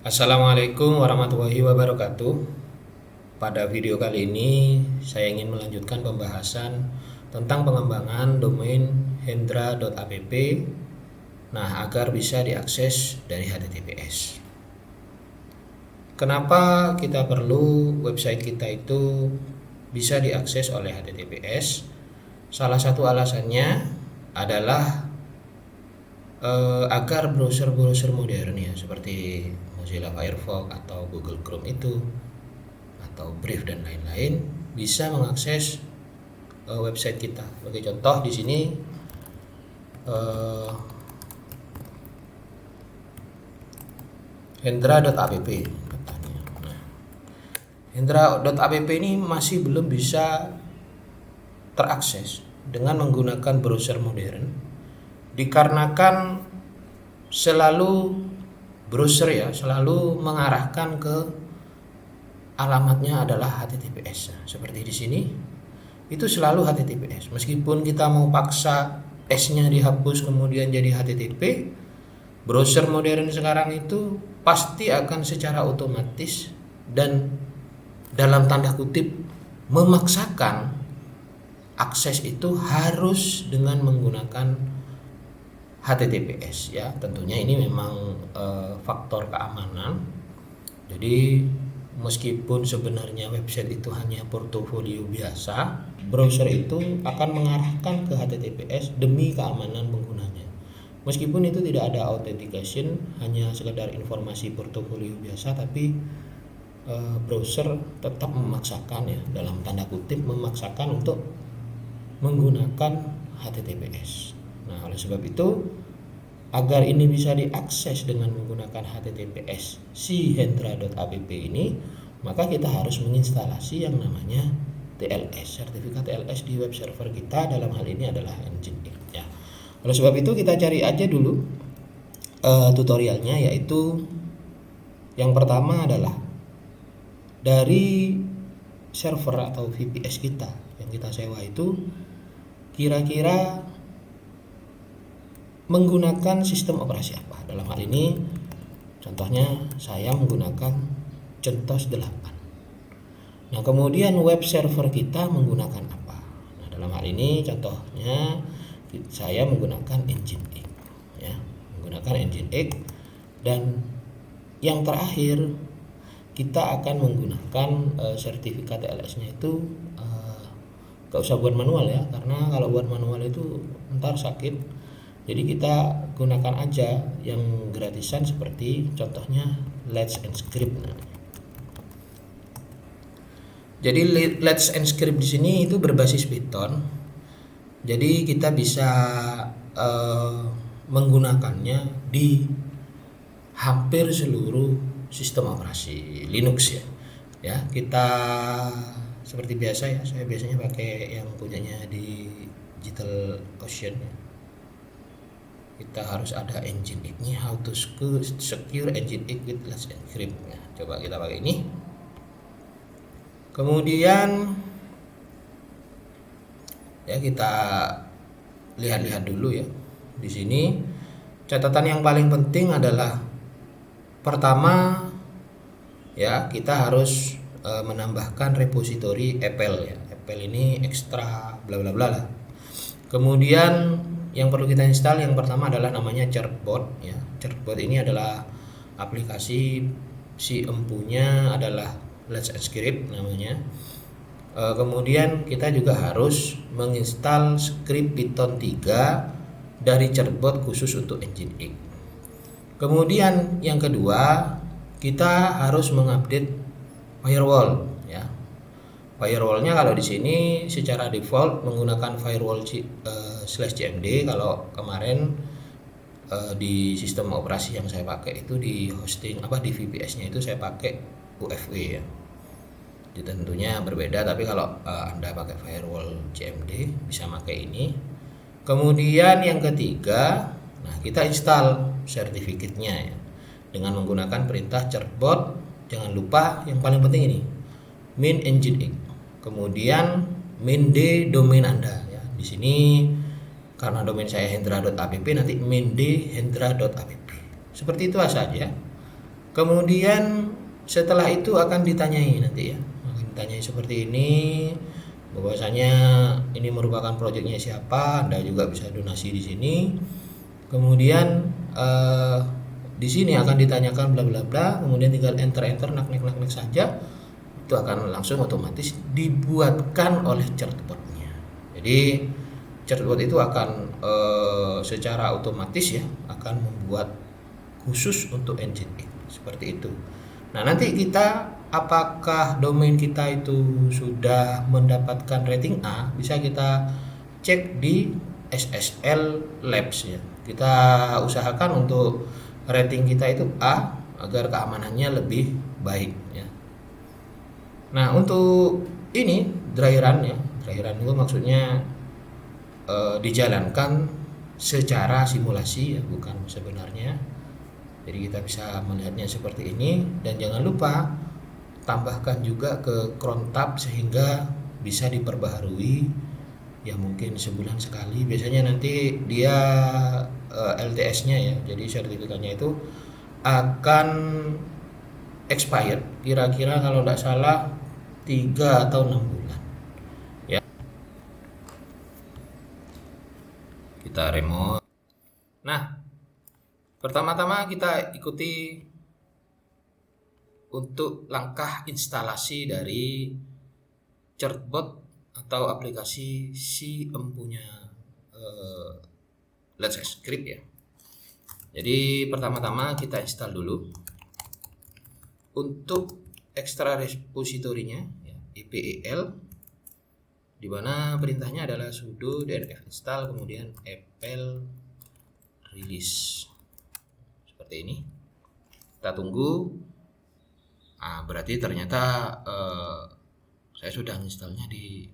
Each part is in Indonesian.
Assalamualaikum warahmatullahi wabarakatuh. Pada video kali ini saya ingin melanjutkan pembahasan tentang pengembangan domain hendra.app agar bisa diakses dari HTTPS. Kenapa kita perlu website kita itu bisa diakses oleh HTTPS? Salah satu alasannya adalah agar browser-browser modern ya seperti Mozilla Firefox atau Google Chrome itu atau Brave dan lain-lain bisa mengakses website kita. Sebagai contoh di sini hendra.app. Nah, hendra.app ini masih belum bisa terakses dengan menggunakan browser modern dikarenakan browser selalu mengarahkan ke alamatnya adalah HTTPS. Seperti di sini itu selalu HTTPS. Meskipun kita mau paksa S-nya dihapus kemudian jadi HTTP, browser modern sekarang itu pasti akan secara otomatis dan dalam tanda kutip memaksakan akses itu harus dengan menggunakan HTTPS ya. Tentunya ini memang faktor keamanan. Jadi meskipun sebenarnya website itu hanya portofolio biasa, browser itu akan mengarahkan ke HTTPS demi keamanan penggunanya. Meskipun itu tidak ada authentication, hanya sekedar informasi portofolio biasa, tapi browser tetap memaksakan ya, dalam tanda kutip memaksakan untuk menggunakan HTTPS. Nah, oleh sebab itu, agar ini bisa diakses dengan menggunakan HTTPS si hendra.app ini, maka kita harus menginstalasi yang namanya TLS, sertifikat TLS di web server kita. Dalam hal ini adalah Nginx ya. Oleh sebab itu kita cari aja dulu tutorialnya, yaitu yang pertama adalah dari server atau VPS kita yang kita sewa itu kira-kira menggunakan sistem operasi apa. Dalam hal ini contohnya saya menggunakan CentOS 8. Nah, kemudian web server kita menggunakan apa? Nah, dalam hal ini contohnya saya menggunakan Nginx ya, menggunakan Nginx. Dan yang terakhir kita akan menggunakan sertifikat TLS-nya itu gak usah buat manual ya, karena kalau buat manual itu ntar sakit. Jadi kita gunakan aja yang gratisan seperti contohnya Let's Encrypt. Jadi Let's Encrypt di sini itu berbasis Python. Jadi kita bisa menggunakannya di hampir seluruh sistem operasi Linux ya. Ya, kita seperti biasa ya, saya biasanya pakai yang punyanya di DigitalOcean ya. Kita harus ada Nginx-nya, how to secure Nginx with Let's Encrypt. Nah, coba kita pakai ini. Kemudian ya kita lihat-lihat dulu ya. Di sini catatan yang paling penting adalah pertama ya, kita harus menambahkan repositori EPEL ya. EPEL ini ekstra bla bla bla lah. Kemudian yang perlu kita install yang pertama adalah namanya Certbot ya. Certbot ini adalah aplikasi, si empunya adalah Let's Encrypt namanya. Kemudian kita juga harus menginstal script Python 3 dari Certbot khusus untuk Nginx. Kemudian yang kedua, kita harus mengupdate firewall ya. Firewallnya kalau di sini secara default menggunakan firewall /cmd. Kalau kemarin di sistem operasi yang saya pakai itu di hosting di VPS-nya itu saya pakai UFW ya. Jadi tentunya berbeda, tapi kalau Anda pakai firewall CMD bisa pakai ini. Kemudian yang ketiga, nah kita install sertifikatnya ya dengan menggunakan perintah certbot. Jangan lupa yang paling penting ini min Nginx, kemudian min d domain Anda ya. Di sini karena domain saya hendra.app, nanti min d hendra.app. Seperti itu saja. Kemudian setelah itu akan ditanyai nanti ya, akan ditanyai seperti ini, bahwasanya ini merupakan proyeknya siapa, Anda juga bisa donasi di sini. Kemudian di sini akan ditanyakan bla bla bla, kemudian tinggal enter next saja, itu akan langsung otomatis dibuatkan oleh chatbotnya. Jadi chatbot itu akan secara otomatis ya akan membuat khusus untuk engine X seperti itu. Nah, nanti kita apakah domain kita itu sudah mendapatkan rating A, bisa kita cek di SSL Labs ya. Kita usahakan untuk rating kita itu A agar keamanannya lebih baik ya. Nah, untuk ini dry run ya. Dry run itu maksudnya dijalankan secara simulasi ya, bukan sebenarnya. Jadi kita bisa melihatnya seperti ini, dan jangan lupa tambahkan juga ke cron tab sehingga bisa diperbaharui ya, mungkin sebulan sekali. Biasanya nanti dia LTS-nya ya, jadi sertifikatnya itu akan expired kira-kira kalau tidak salah 3 atau 6 bulan ya. Kita remote. Nah, pertama-tama kita ikuti untuk langkah instalasi dari chatbot atau aplikasi si empunya Let's Script ya. Jadi pertama-tama kita install dulu. Untuk extra repositorinya ya, ipel, di mana perintahnya adalah sudo drf install kemudian apple release. Seperti ini, kita tunggu. Nah, berarti ternyata saya sudah installnya di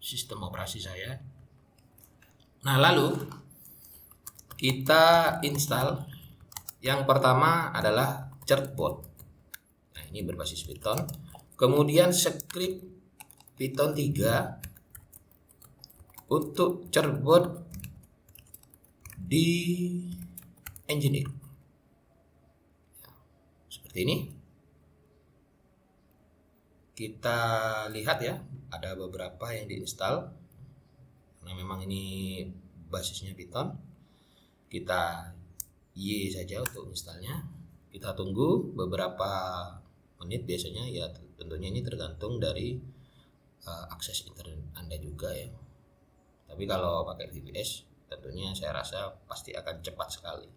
sistem operasi saya. Nah, lalu kita install yang pertama adalah chatbot. Nah, ini berbasis Python. Kemudian script Python 3 untuk chatbot di Nginx. Ini kita lihat ya, ada beberapa yang diinstal karena memang ini basisnya Python. Kita Y saja untuk installnya. Kita tunggu beberapa menit biasanya ya, tentunya ini tergantung dari akses internet Anda juga ya. Tapi kalau pakai VPS tentunya saya rasa pasti akan cepat sekali.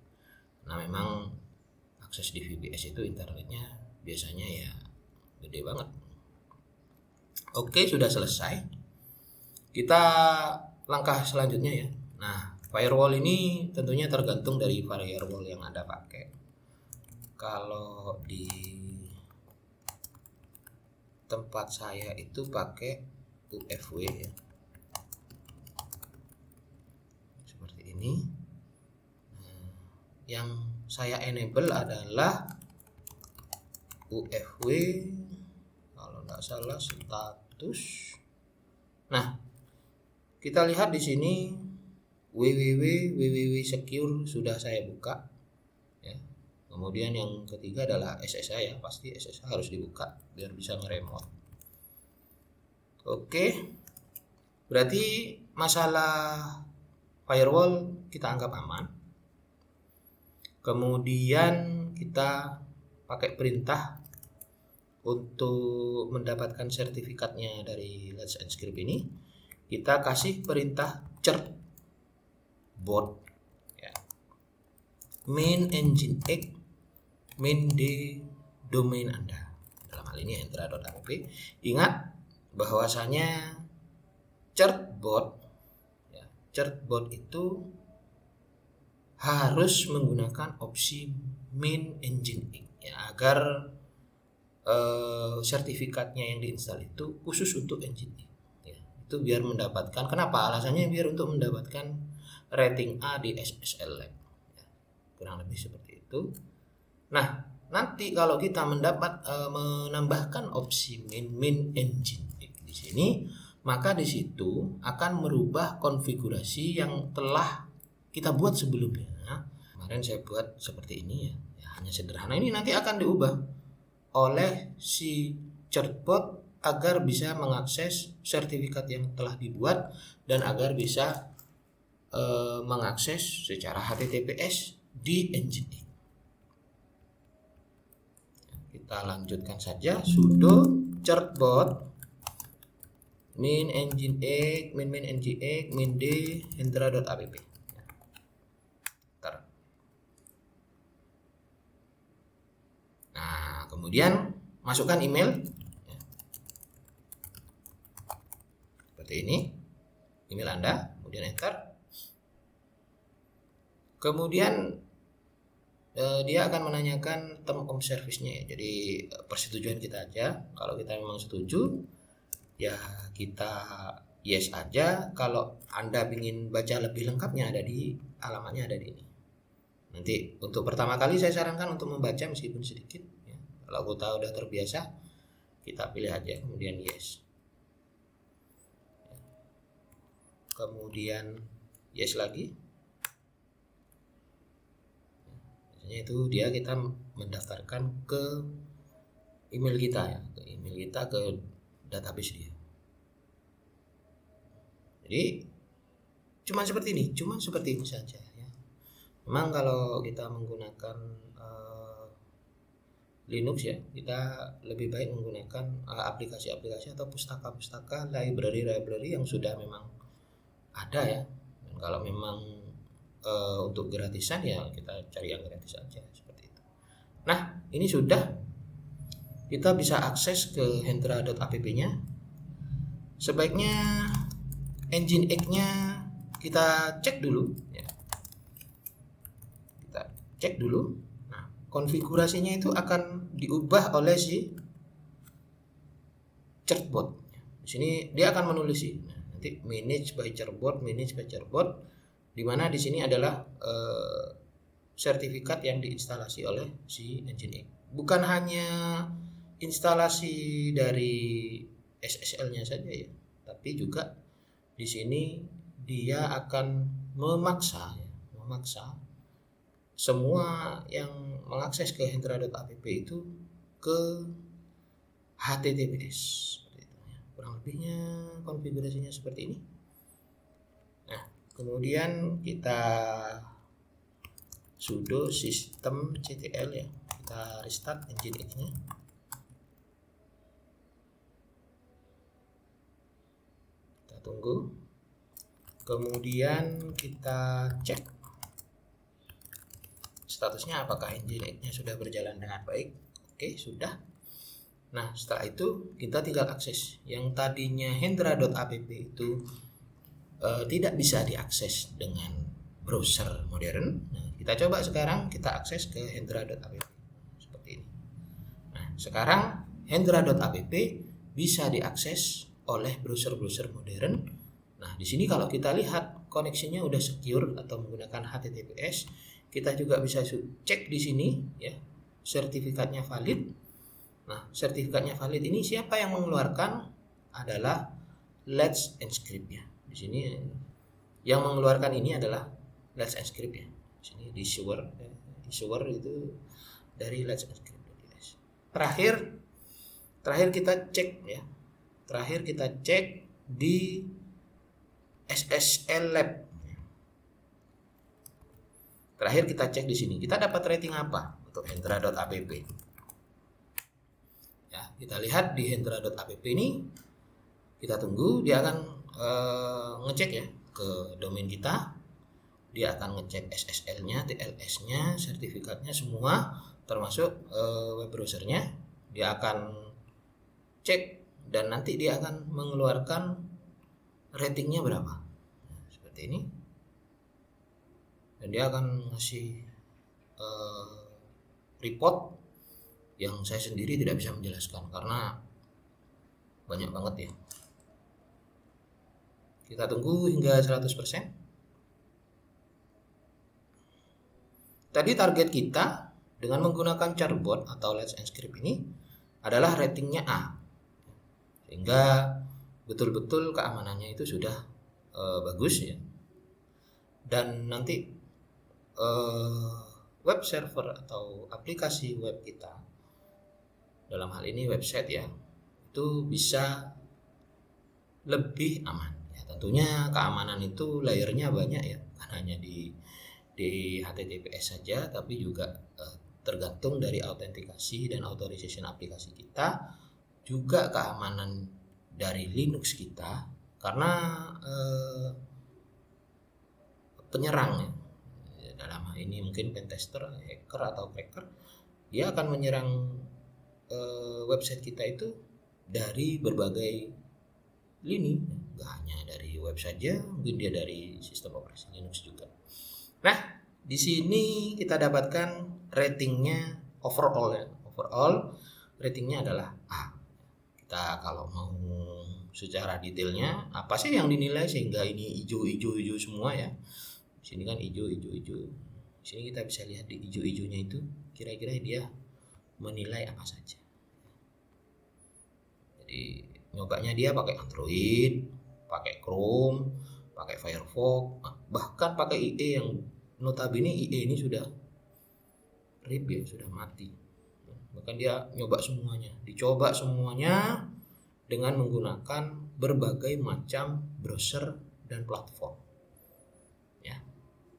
Nah, memang akses di VPS itu internetnya biasanya ya gede banget. Oke, sudah selesai. Kita langkah selanjutnya ya. Nah, firewall ini tentunya tergantung dari firewall yang Anda pakai. Kalau di tempat saya itu pakai UFW ya. Seperti ini. Nah, yang saya enable adalah UFW kalau nggak salah status. Nah, kita lihat di sini www secure sudah saya buka ya. Kemudian yang ketiga adalah SSH ya, pasti SSH harus dibuka biar bisa ngeremote. Oke, berarti masalah firewall kita anggap aman. Kemudian kita pakai perintah untuk mendapatkan sertifikatnya dari Let's Encrypt ini. Kita kasih perintah cert bot ya. Main Nginx main di domain Anda. Dalam hal ini entra.app. Ingat bahwasanya cert bot ya, cert bot itu harus menggunakan opsi main Nginx ya, agar sertifikatnya yang diinstal itu khusus untuk Nginx ya. Itu biar mendapatkan, kenapa? Alasannya biar untuk mendapatkan rating A di SSL Lab ya. Kurang lebih seperti itu. Nah, nanti kalau kita menambahkan opsi main Nginx di sini, maka di situ akan merubah konfigurasi yang telah kita buat sebelumnya. kemarin saya buat seperti ini ya, hanya sederhana. Ini nanti akan diubah oleh si chatbot agar bisa mengakses sertifikat yang telah dibuat dan agar bisa mengakses secara HTTPS di Nginx. Kita lanjutkan saja, sudo chatbot min nginx min nginx min d hendra.app. Nah, kemudian masukkan email seperti ini, email Anda, kemudian enter. Kemudian dia akan menanyakan term of service-nya ya. Jadi persetujuan kita aja. Kalau kita memang setuju, ya kita yes aja. Kalau Anda ingin baca lebih lengkapnya, ada di alamatnya, ada di ini. Nanti untuk pertama kali saya sarankan untuk membaca meskipun sedikit ya. Kalau kita udah terbiasa, kita pilih aja kemudian yes. Kemudian yes lagi. Biasanya itu kita mendaftarkan ke email kita ya, ke database dia. Jadi cuma seperti ini saja ya. Memang kalau kita menggunakan Linux ya, kita lebih baik menggunakan aplikasi-aplikasi atau pustaka-pustaka, library yang sudah memang ada ya. Dan kalau memang untuk gratisan ya kita cari yang gratis aja seperti itu. Nah, ini sudah kita bisa akses ke hendra.app-nya. Sebaiknya Nginx-nya kita cek dulu ya. Kita cek dulu. Nah, konfigurasinya itu akan diubah oleh si chatbot. Di sini dia akan menulis sih. Nah, nanti manage by chatbot, di mana di sini adalah sertifikat yang diinstalasi oleh si Nginx. Bukan hanya instalasi dari SSL-nya saja ya, tapi juga di sini dia akan memaksa semua yang mengakses ke hendra.app itu ke HTTPS seperti itu ya. Kurang lebihnya konfigurasinya seperti ini. Nah, kemudian kita sudo systemctl ya, kita restart Nginx-nya. Kita tunggu. Kemudian kita cek statusnya apakah Nginx-nya sudah berjalan dengan baik. Oke, sudah. Nah, setelah itu kita tinggal akses. Yang tadinya hendra.app itu tidak bisa diakses dengan browser modern. Nah, kita coba sekarang kita akses ke hendra.app seperti ini. Nah, sekarang hendra.app bisa diakses oleh browser-browser modern. Nah, di sini kalau kita lihat koneksinya udah secure atau menggunakan HTTPS, kita juga bisa cek di sini ya, sertifikatnya valid. Nah, sertifikatnya valid ini siapa yang mengeluarkan? Adalah Let's Encrypt ya. Di sini yang mengeluarkan ini adalah Let's Encrypt ya. Di sini di issuer itu dari Let's Encrypt. Terakhir kita cek ya. Terakhir kita cek di SSL Lab. Terakhir kita cek di sini. Kita dapat rating apa untuk hendra.app? Ya, kita lihat di hendra.app ini, kita tunggu dia akan ngecek ya ke domain kita. Dia akan ngecek SSL-nya, TLS-nya, sertifikatnya semua, termasuk web browser-nya. Dia akan cek dan nanti dia akan mengeluarkan ratingnya berapa. Nah, seperti ini. Dan dia akan ngasih report yang saya sendiri tidak bisa menjelaskan karena banyak banget ya. Kita tunggu hingga 100%. Tadi target kita dengan menggunakan chatbot atau Let's Encrypt ini adalah ratingnya A. Sehingga betul-betul keamanannya itu sudah bagus ya. Dan nanti web server atau aplikasi web kita, dalam hal ini website ya, itu bisa lebih aman. Ya, tentunya keamanan itu layernya banyak ya, bukan hanya di HTTPS saja, tapi juga tergantung dari autentikasi dan authorization aplikasi kita, juga keamanan dari Linux kita, karena penyerang ya, dalam hal ini mungkin pentester, hacker atau cracker, dia akan menyerang website kita itu dari berbagai lini, nggak hanya dari web saja, mungkin dia dari sistem operasi Linux juga. Nah, di sini kita dapatkan ratingnya overall ya. Overall ratingnya adalah A. Kita kalau mau secara detailnya apa sih yang dinilai sehingga ini hijau semua ya. Di sini kan hijau. Di sini kita bisa lihat di hijau-hijaunya itu kira-kira dia menilai apa saja. Jadi nyobanya dia pakai Android, pakai Chrome, pakai Firefox, bahkan pakai IE yang notabene IE ini sudah RIP ya, sudah mati. Bahkan dia dicoba semuanya dengan menggunakan berbagai macam browser dan platform. Ya.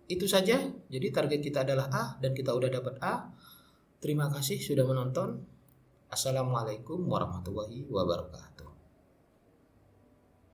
Itu saja. Jadi target kita adalah A dan kita udah dapat A. Terima kasih sudah menonton. Assalamualaikum warahmatullahi wabarakatuh.